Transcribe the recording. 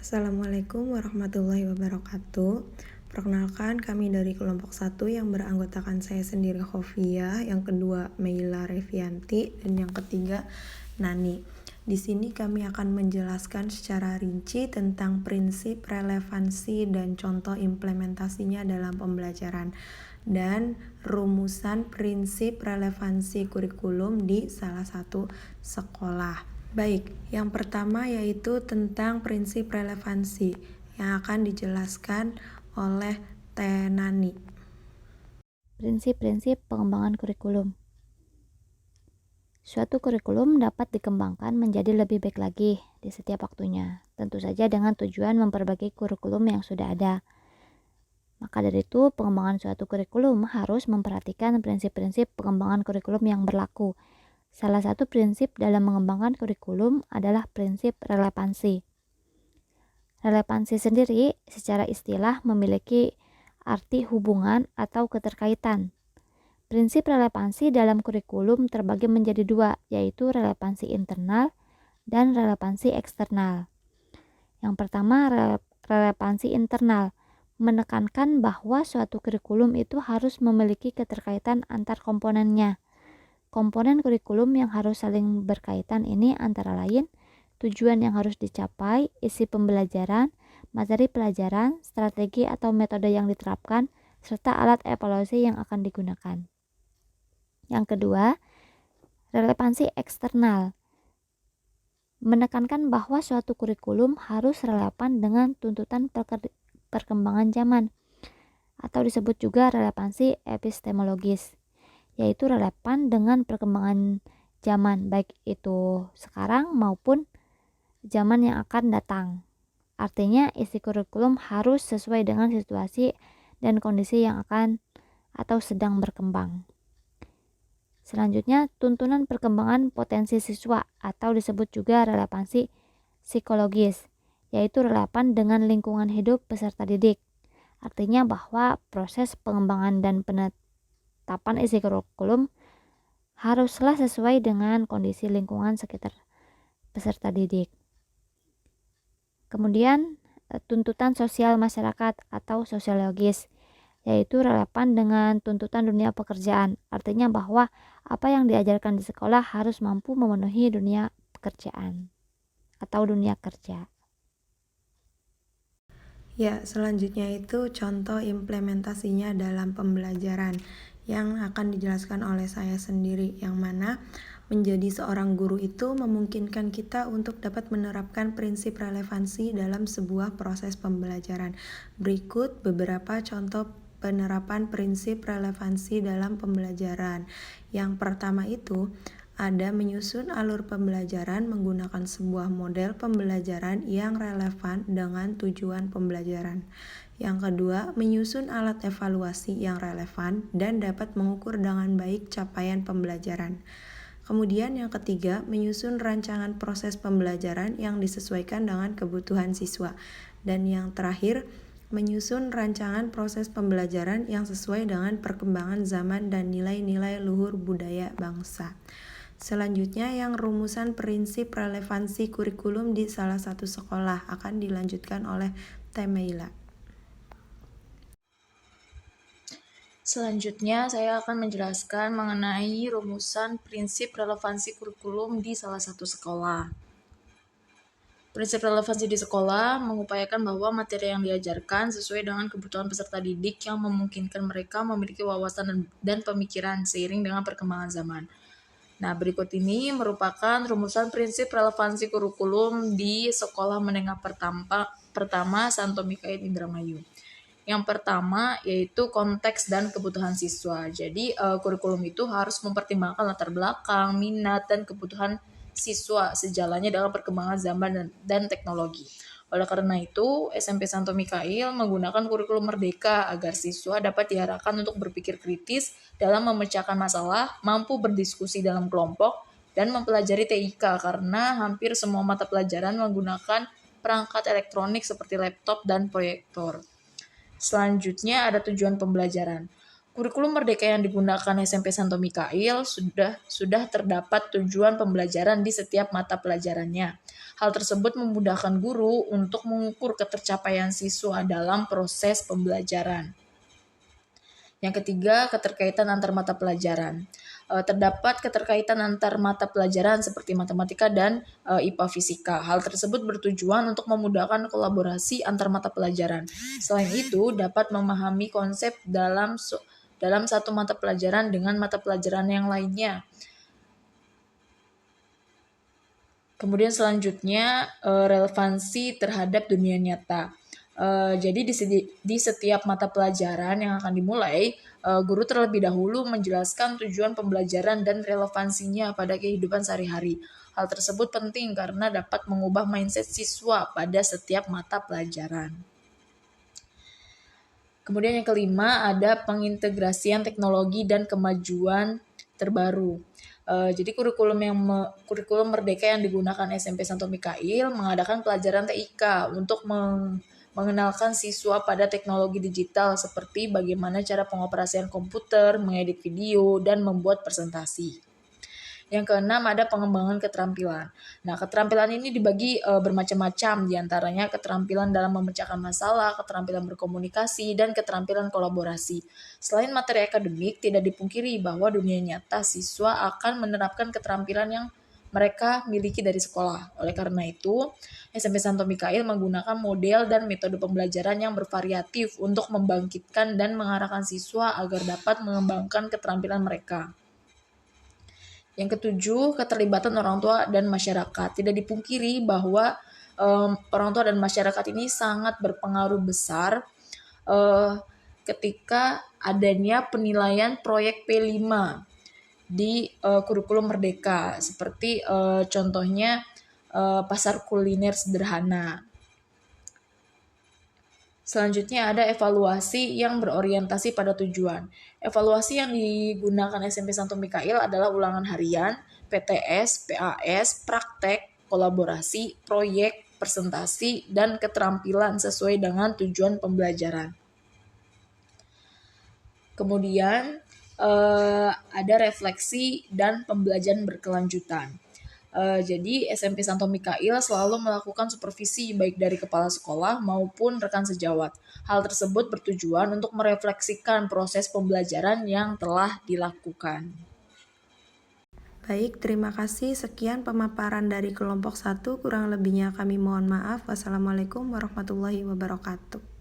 Assalamualaikum warahmatullahi wabarakatuh. Perkenalkan, kami dari kelompok 1 yang beranggotakan saya sendiri Khofiyah, yang kedua Meila Revianti, dan yang ketiga Nani. Di sini kami akan menjelaskan secara rinci tentang prinsip relevansi dan contoh implementasinya dalam pembelajaran dan rumusan prinsip relevansi kurikulum di salah satu sekolah. Baik, yang pertama yaitu tentang prinsip relevansi yang akan dijelaskan oleh Tenani. Prinsip-prinsip pengembangan kurikulum. Suatu kurikulum dapat dikembangkan menjadi lebih baik lagi di setiap waktunya, tentu saja dengan tujuan memperbaiki kurikulum yang sudah ada. Maka dari itu, pengembangan suatu kurikulum harus memperhatikan prinsip-prinsip pengembangan kurikulum yang berlaku. Salah satu prinsip dalam mengembangkan kurikulum adalah prinsip relevansi. Relevansi sendiri secara istilah memiliki arti hubungan atau keterkaitan. Prinsip relevansi dalam kurikulum terbagi menjadi dua, yaitu relevansi internal dan relevansi eksternal. Yang pertama, relevansi internal, menekankan bahwa suatu kurikulum itu harus memiliki keterkaitan antar komponennya. Komponen kurikulum yang harus saling berkaitan ini antara lain tujuan yang harus dicapai, isi pembelajaran, materi pelajaran, strategi atau metode yang diterapkan, serta alat evaluasi yang akan digunakan. Yang kedua, relevansi eksternal, menekankan bahwa suatu kurikulum harus relevan dengan tuntutan perkembangan zaman, atau disebut juga relevansi epistemologis, yaitu relevan dengan perkembangan zaman, baik itu sekarang maupun zaman yang akan datang. Artinya, isi kurikulum harus sesuai dengan situasi dan kondisi yang akan atau sedang berkembang. Selanjutnya, tuntunan perkembangan potensi siswa atau disebut juga relevansi psikologis, yaitu relevan dengan lingkungan hidup peserta didik. Artinya bahwa proses pengembangan dan penetapan isi kurikulum haruslah sesuai dengan kondisi lingkungan sekitar peserta didik. Kemudian, tuntutan sosial masyarakat atau sosiologis, yaitu relevan dengan tuntutan dunia pekerjaan. Artinya bahwa apa yang diajarkan di sekolah harus mampu memenuhi dunia pekerjaan atau dunia kerja. Ya, selanjutnya itu contoh implementasinya dalam pembelajaran yang akan dijelaskan oleh saya sendiri, yang mana menjadi seorang guru itu memungkinkan kita untuk dapat menerapkan prinsip relevansi dalam sebuah proses pembelajaran. Berikut beberapa contoh penerapan prinsip relevansi dalam pembelajaran. Yang pertama itu ada menyusun alur pembelajaran menggunakan sebuah model pembelajaran yang relevan dengan tujuan pembelajaran. Yang kedua, menyusun alat evaluasi yang relevan dan dapat mengukur dengan baik capaian pembelajaran. Kemudian yang ketiga, menyusun rancangan proses pembelajaran yang disesuaikan dengan kebutuhan siswa. Dan yang terakhir, menyusun rancangan proses pembelajaran yang sesuai dengan perkembangan zaman dan nilai-nilai luhur budaya bangsa. Selanjutnya yang rumusan prinsip relevansi kurikulum di salah satu sekolah akan dilanjutkan oleh Meila. Selanjutnya, saya akan menjelaskan mengenai rumusan prinsip relevansi kurikulum di salah satu sekolah. Prinsip relevansi di sekolah mengupayakan bahwa materi yang diajarkan sesuai dengan kebutuhan peserta didik yang memungkinkan mereka memiliki wawasan dan pemikiran seiring dengan perkembangan zaman. Nah, berikut ini merupakan rumusan prinsip relevansi kurikulum di Sekolah Menengah Pertama Santo Mikael Indramayu. Yang pertama yaitu konteks dan kebutuhan siswa. Jadi kurikulum itu harus mempertimbangkan latar belakang, minat, dan kebutuhan siswa sejalannya dengan perkembangan zaman dan teknologi. Oleh karena itu, SMP Santo Mikael menggunakan kurikulum merdeka agar siswa dapat diarahkan untuk berpikir kritis dalam memecahkan masalah, mampu berdiskusi dalam kelompok, dan mempelajari TIK karena hampir semua mata pelajaran menggunakan perangkat elektronik seperti laptop dan proyektor. Selanjutnya ada tujuan pembelajaran. Kurikulum Merdeka yang digunakan SMP Santo Mikail sudah terdapat tujuan pembelajaran di setiap mata pelajarannya. Hal tersebut memudahkan guru untuk mengukur ketercapaian siswa dalam proses pembelajaran. Yang ketiga, keterkaitan antar mata pelajaran. Terdapat keterkaitan antar mata pelajaran seperti matematika dan IPA fisika. Hal tersebut bertujuan untuk memudahkan kolaborasi antar mata pelajaran. Selain itu, dapat memahami konsep dalam satu mata pelajaran dengan mata pelajaran yang lainnya. Kemudian selanjutnya, relevansi terhadap dunia nyata. Jadi di setiap mata pelajaran yang akan dimulai, guru terlebih dahulu menjelaskan tujuan pembelajaran dan relevansinya pada kehidupan sehari-hari. Hal tersebut penting karena dapat mengubah mindset siswa pada setiap mata pelajaran. Kemudian yang kelima ada pengintegrasian teknologi dan kemajuan terbaru. Jadi kurikulum Merdeka yang digunakan SMP Santo Mikail mengadakan pelajaran TIK untuk mengenalkan siswa pada teknologi digital seperti bagaimana cara pengoperasian komputer, mengedit video, dan membuat presentasi. Yang keenam ada pengembangan keterampilan. Nah, keterampilan ini dibagi bermacam-macam, diantaranya keterampilan dalam memecahkan masalah, keterampilan berkomunikasi, dan keterampilan kolaborasi. Selain materi akademik, tidak dipungkiri bahwa dunia nyata siswa akan menerapkan keterampilan yang mereka miliki dari sekolah. Oleh karena itu, SMP Santo Mikail menggunakan model dan metode pembelajaran yang bervariatif untuk membangkitkan dan mengarahkan siswa agar dapat mengembangkan keterampilan mereka. Yang ketujuh, keterlibatan orang tua dan masyarakat. Tidak dipungkiri bahwa orang tua dan masyarakat ini sangat berpengaruh besar ketika adanya penilaian proyek P5 di kurikulum Merdeka. Seperti contohnya pasar kuliner sederhana. Selanjutnya ada evaluasi yang berorientasi pada tujuan. Evaluasi yang digunakan SMP Santo Mikail adalah ulangan harian, PTS, PAS, praktek, kolaborasi, proyek, presentasi, dan keterampilan sesuai dengan tujuan pembelajaran. Kemudian ada refleksi dan pembelajaran berkelanjutan. Jadi SMP Santo Mikail selalu melakukan supervisi baik dari kepala sekolah maupun rekan sejawat. Hal tersebut bertujuan untuk merefleksikan proses pembelajaran yang telah dilakukan. Baik, terima kasih. Sekian pemaparan dari kelompok 1. Kurang lebihnya kami mohon maaf. Wassalamualaikum warahmatullahi wabarakatuh.